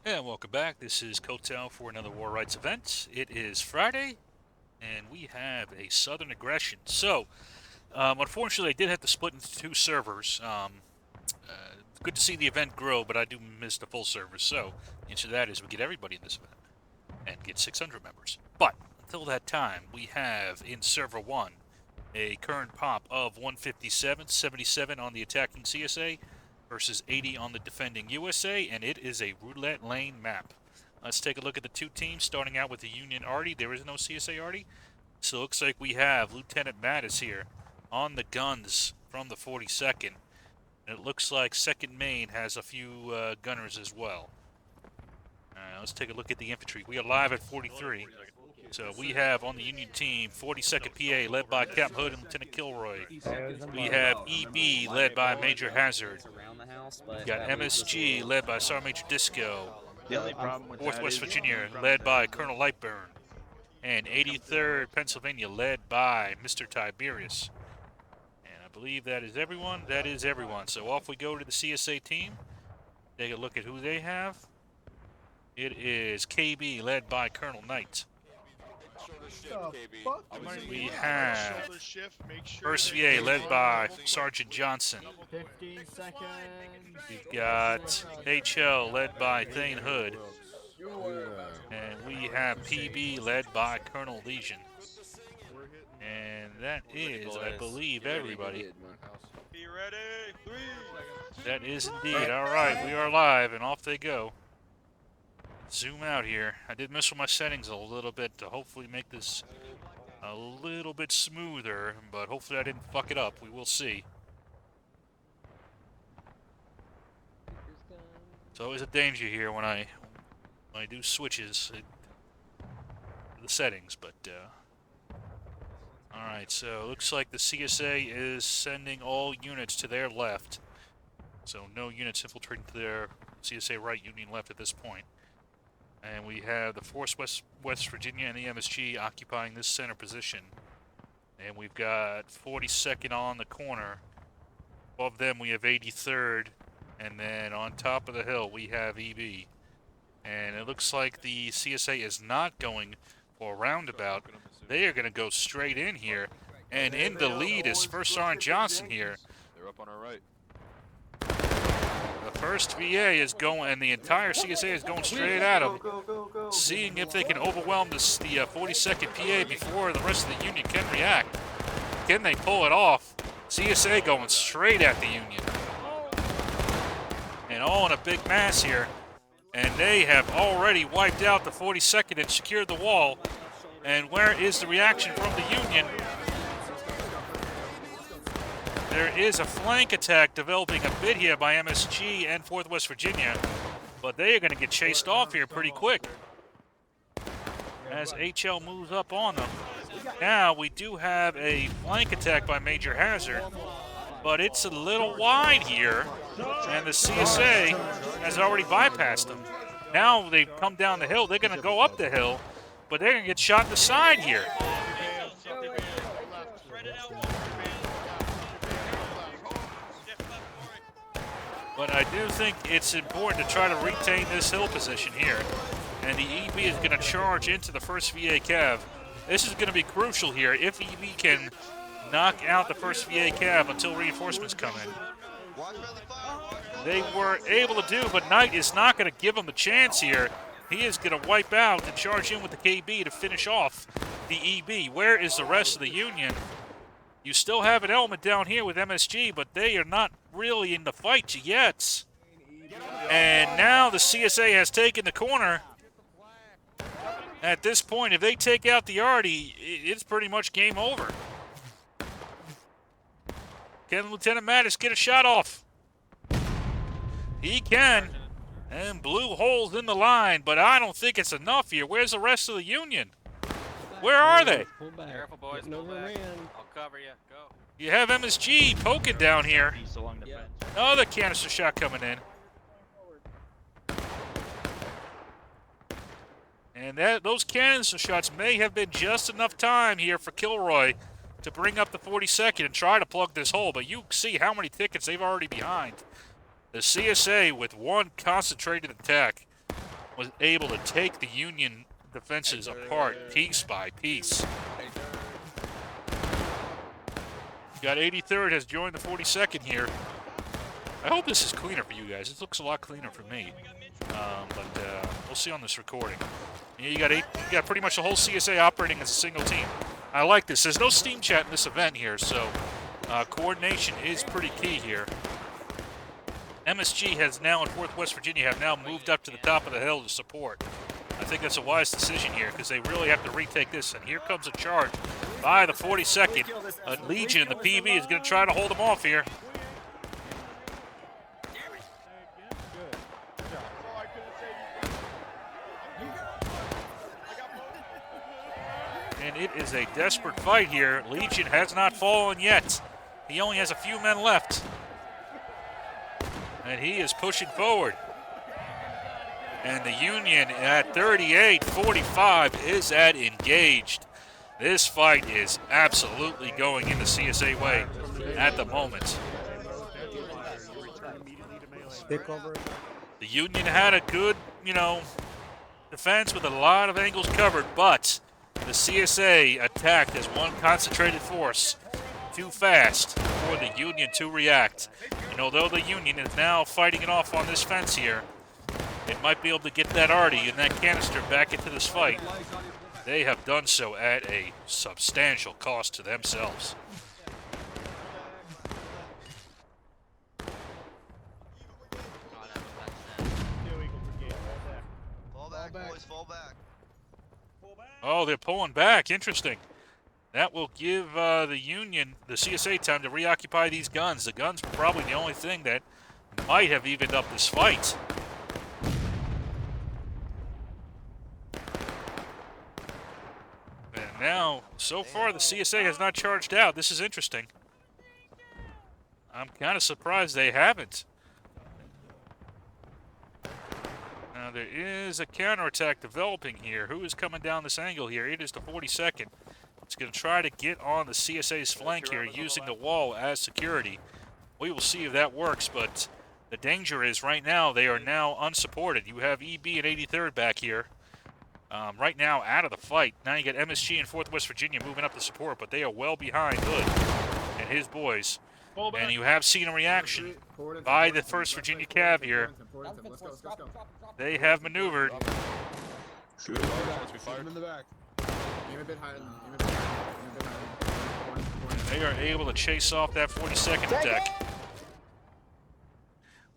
And welcome back. This is Kotel for another War Rights event. It is Friday, and we have a Southern Aggression. So, unfortunately, I did have to split into two servers. Good to see the event grow, but I do miss the full servers. So, the answer to that is we get everybody in this event and get 600 members. But until that time, we have in server 1 a current pop of 157, 77 on the attacking CSA versus 80 on the defending USA, and it is a roulette lane map. Let's take a look at the two teams, starting out with the Union Arty. There is no CSA Arty, so it looks like we have Lieutenant Mattis here on the guns from the 42nd. And it looks like 2nd Maine has a few gunners as well. Let's take a look at the infantry. We are live at 43. So we have on the Union team 42nd PA led by Cap Hood and Lieutenant Kilroy. We have EB led by Major Hazard. We've got MSG led by Sergeant Major Disco. 4th West Virginia led by Colonel Lightburn. And 83rd Pennsylvania led by Mr. Tiberius. And I believe that is everyone. That is everyone. So off we go to the CSA team. Take a look at who they have. It is KB led by Colonel Knight. We have 1st VA led by Sergeant Johnson. 15 seconds. We've got HL led by Thane Hood. And we have PB led by Colonel Legion. And that is, I believe, everybody. Be ready. 3. That is indeed. All right, we are live, and off they go. Zoom out here. I did mess with my settings a little bit to hopefully make this a little bit smoother, but hopefully I didn't fuck it up. We will see. It's always a danger here when I do switches the settings, but all right. So it looks like the CSA is sending all units to their left. So no units infiltrating to their CSA right, Union left at this point. And we have the 4th West Virginia and the MSG occupying this center position. And we've got 42nd on the corner. Above them we have 83rd. And then on top of the hill we have EB. And it looks like the CSA is not going for a roundabout. They are going to go straight in here. And in the lead is 1st Sergeant Johnson here. They're up on our right. The 1st VA is going, and the entire CSA is going straight at them, seeing if they can overwhelm the 42nd PA before the rest of the Union can react. Can they pull it off? CSA going straight at the Union. And all in a big mass here. And they have already wiped out the 42nd and secured the wall. And where is the reaction from the Union? There is a flank attack developing a bit here by MSG and 4th West Virginia, but they are going to get chased off here pretty quick as HL moves up on them. Now, we do have a flank attack by Major Hazard, but it's a little wide here, and the CSA has already bypassed them. Now they've come down the hill. They're going to go up the hill, but they're going to get shot in the side here. But I do think it's important to try to retain this hill position here. And the EB is going to charge into the 1st VA Cav. This is going to be crucial here if EB can knock out the 1st VA Cav until reinforcements come in. They were able to do, but Knight is not going to give them the chance here. He is going to wipe out and charge in with the KB to finish off the EB. Where is the rest of the Union? You still have an element down here with MSG, but they are not really in the fight yet. And now the CSA has taken the corner. At this point, if they take out the Arty, it's pretty much game over. Can Lieutenant Mattis get a shot off? He can. And blue holes in the line, but I don't think it's enough here. Where's the rest of the Union? Where are they? Careful, boys. Pull back. I'll cover you. Go. You have MSG poking down here. Another canister shot coming in. And those canister shots may have been just enough time here for Kilroy to bring up the 42nd and try to plug this hole. But you see how many tickets they've already behind. The CSA with one concentrated attack was able to take the Union defenses apart piece by piece. Got 83rd has joined the 42nd here. I hope this is cleaner for you guys. This looks a lot cleaner for me. But we'll see on this recording. Yeah, you got pretty much the whole CSA operating as a single team. I like this. There's no Steam chat in this event here, so coordination is pretty key here. MSG has now, in 4th West Virginia, have now moved up to the top of the hill to support. I think that's a wise decision here because they really have to retake this. And here comes a charge by the 42nd. Legion, the PV, is going to try to hold them off here. And it is a desperate fight here. Legion has not fallen yet. He only has a few men left. And he is pushing forward. And the Union at 38-45 is at engaged. This fight is absolutely going in the CSA way at the moment. The Union had a good, defense with a lot of angles covered, but the CSA attacked as one concentrated force too fast for the Union to react. And although the Union is now fighting it off on this fence here, it might be able to get that arty and that canister back into this fight. They have done so at a substantial cost to themselves. Fall back, boys, fall back. Oh, they're pulling back. Interesting. That will give the Union, the CSA, time to reoccupy these guns. The guns were probably the only thing that might have evened up this fight. And now, so far, the CSA has not charged out. This is interesting. I'm kind of surprised they haven't. Now, there is a counterattack developing here. Who is coming down this angle here? It is the 42nd. It's going to try to get on the CSA's flank here using the wall as security. We will see if that works, but the danger is right now they are now unsupported. You have EB and 83rd back here. Right now out of the fight. Now you get MSG and 4th West Virginia moving up to support, but they are well behind Hood and his boys. And you have seen a reaction by the 1st Virginia Cav here. They have maneuvered. They are able to chase off that 42nd attack.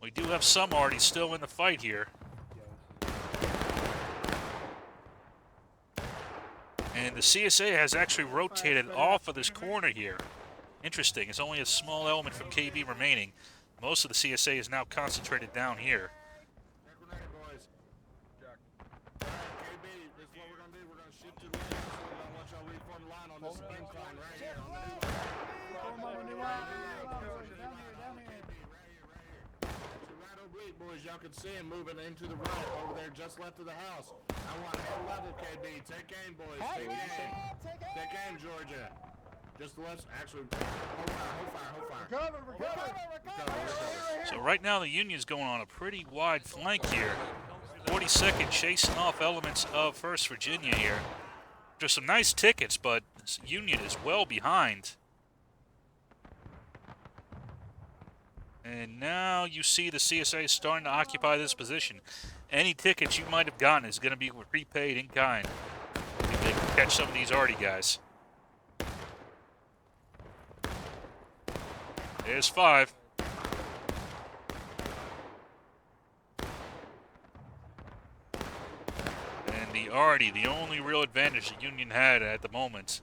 We do have some already still in the fight here. And the CSA has actually rotated off of this corner here. Interesting. It's only a small element from KB remaining. Most of the CSA is now concentrated down here. Boys, y'all can see him moving into the right over there just left of the house. I want hell level, KB. Take aim, boys. Take aim. Take aim, Georgia. Just let's actually hold fire. Recover. So right now the Union's going on a pretty wide flank here. 42nd chasing off elements of 1st Virginia here. Just some nice tickets, but Union is well behind. And now you see the CSA starting to occupy this position. Any tickets you might have gotten is going to be repaid in kind. If they can catch some of these arty guys. There's 5. And the arty, the only real advantage the Union had at the moment,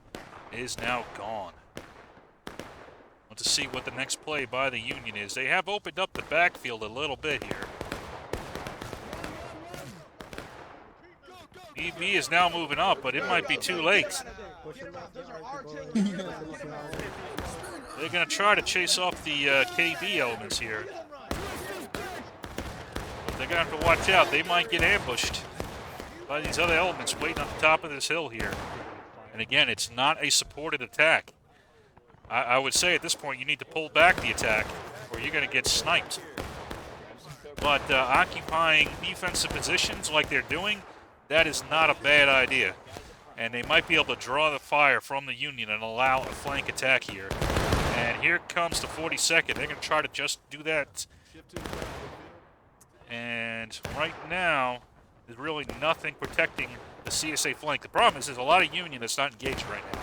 is now gone. Want to see what the next play by the Union is. They have opened up the backfield a little bit here. EB is now moving up, but it might be too late. They're going to try to chase off the KB elements here. But they're going to have to watch out. They might get ambushed by these other elements waiting on the top of this hill here. And again, it's not a supported attack. I would say at this point you need to pull back the attack or you're going to get sniped. but occupying defensive positions like they're doing, that is not a bad idea. And they might be able to draw the fire from the Union and allow a flank attack here. And here comes the 42nd. They're going to try to just do that. And right now, there's really nothing protecting the CSA flank. The problem is there's a lot of Union that's not engaged right now.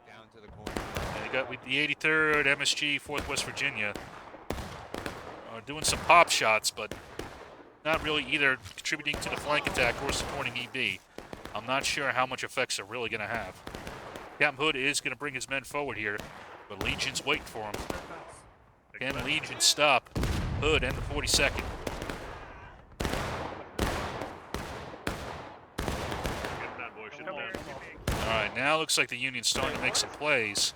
Down to the corner. And they got with the 83rd MSG, 4th West Virginia, doing some pop shots, but not really either contributing to the flank attack or supporting EB. I'm not sure how much effects they're really going to have. Captain Hood is going to bring his men forward here, but Legion's waiting for him. Can Legion stop Hood and the 42nd? All right, now looks like the Union's starting to make some plays.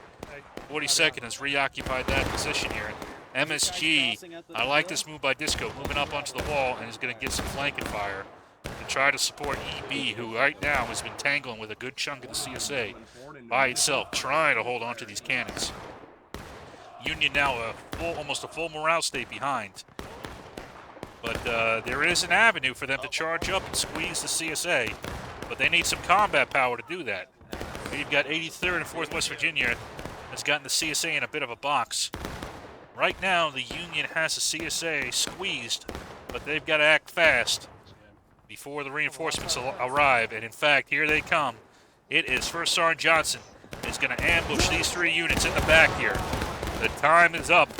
42nd has reoccupied that position here. MSG, I like this move by Disco, moving up onto the wall and is going to get some flanking fire to try to support EB, who right now has been tangling with a good chunk of the CSA by itself, trying to hold on to these cannons. Union now almost a full morale state behind. But there is an avenue for them to charge up and squeeze the CSA, but they need some combat power to do that. We've got 83rd and 4th West Virginia has gotten the CSA in a bit of a box. Right now, the Union has the CSA squeezed, but they've got to act fast before the reinforcements arrive. And in fact, here they come. It is First Sergeant Johnson is going to ambush these 3 units in the back here. The time is up,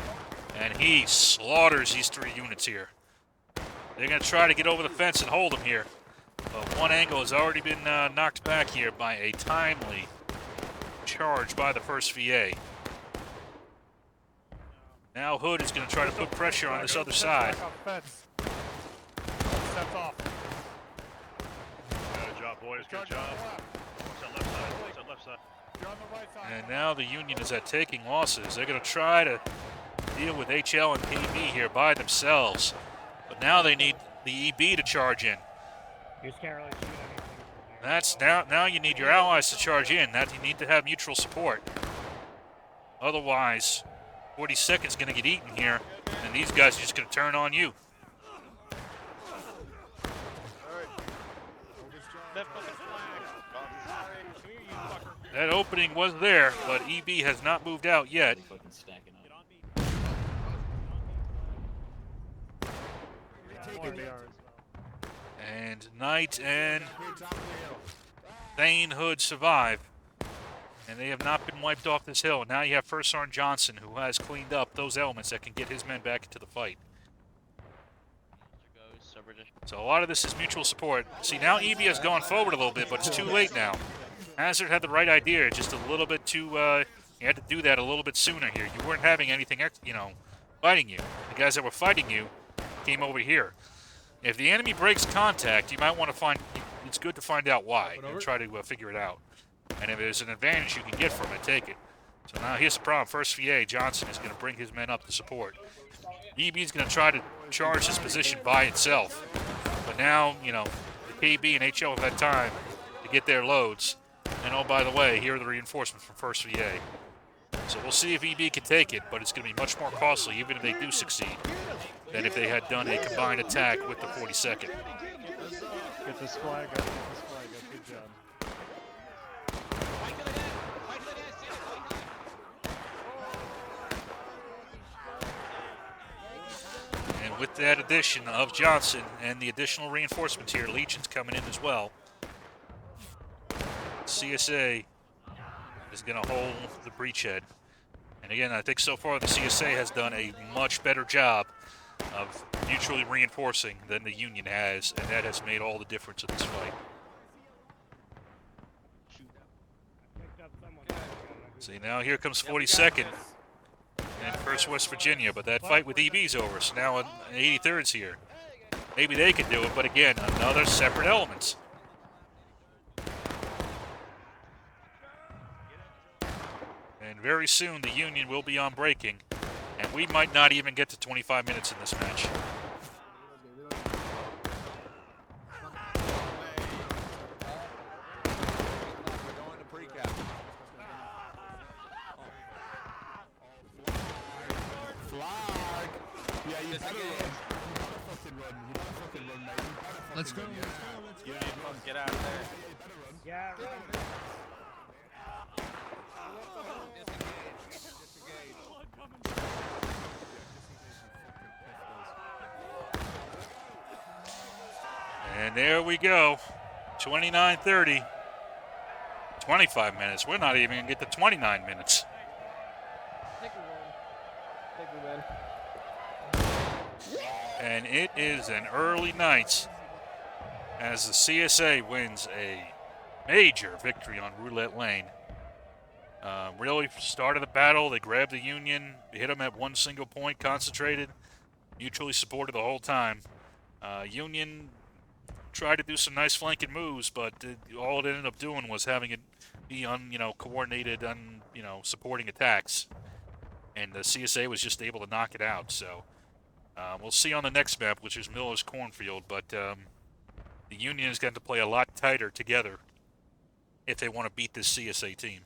and he slaughters these 3 units here. They're going to try to get over the fence and hold them here. But one angle has already been knocked back here by a timely charge by the 1st VA. Now Hood is going to try to put pressure on this other side. Steps off. Good job, boys. Good job. Watch that left side. Watch that left side. You're on the right side. And now the Union is at taking losses. They're going to try to deal with HL and KB here by themselves. But now they need the EB to charge in. You just can't really shoot anything. That's now you need your allies to charge in. That you need to have mutual support. Otherwise, 42nd is going to get eaten here, and these guys are just going to turn on you. That opening was there, but EB has not moved out yet. And Knight and Thane Hood survive. And they have not been wiped off this hill. Now you have First Sergeant Johnson, who has cleaned up those elements that can get his men back into the fight. So a lot of this is mutual support. See, now EB has gone forward a little bit, but it's too late now. Hazard had the right idea, just a little bit too, you had to do that a little bit sooner here. You weren't having anything, fighting you. The guys that were fighting you came over here. If the enemy breaks contact, you might want to it's good to find out why and try to figure it out. And if there's an advantage you can get from it, take it. So now here's the problem. First VA, Johnson, is going to bring his men up to support. EB's going to try to charge this position by itself. But now, the KB and HL have had time to get their loads. And oh, by the way, here are the reinforcements from First VA. So we'll see if EB can take it, but it's going to be much more costly, even if they do succeed, than if they had done a combined attack with the 42nd. Get this flag up, good job. And with that addition of Johnson and the additional reinforcements here, Legion's coming in as well. CSA is going to hold the breachhead. And again, I think so far the CSA has done a much better job of mutually reinforcing than the Union has, and that has made all the difference in this fight. See, now here comes 42nd and 1st West Virginia, but that fight with EB's over, so now 83rd's here. Maybe they can do it, but again, another separate element. And very soon the Union will be on breaking, and we might not even get to 25 minutes in this match. Flag. Yeah, you better. Let's go. Let's get out of there. Yeah. And there we go. 29:30. 25 minutes. We're not even going to get to 29 minutes. I think we win. And it is an early night as the CSA wins a major victory on Roulette Lane. Really started the battle. They grabbed the Union, hit them at one single point, concentrated, mutually supported the whole time. Union tried to do some nice flanking moves, but all it ended up doing was having it be coordinated, supporting attacks. And the CSA was just able to knock it out. So we'll see on the next map, which is Miller's Cornfield. But the Union is going to play a lot tighter together if they want to beat this CSA team.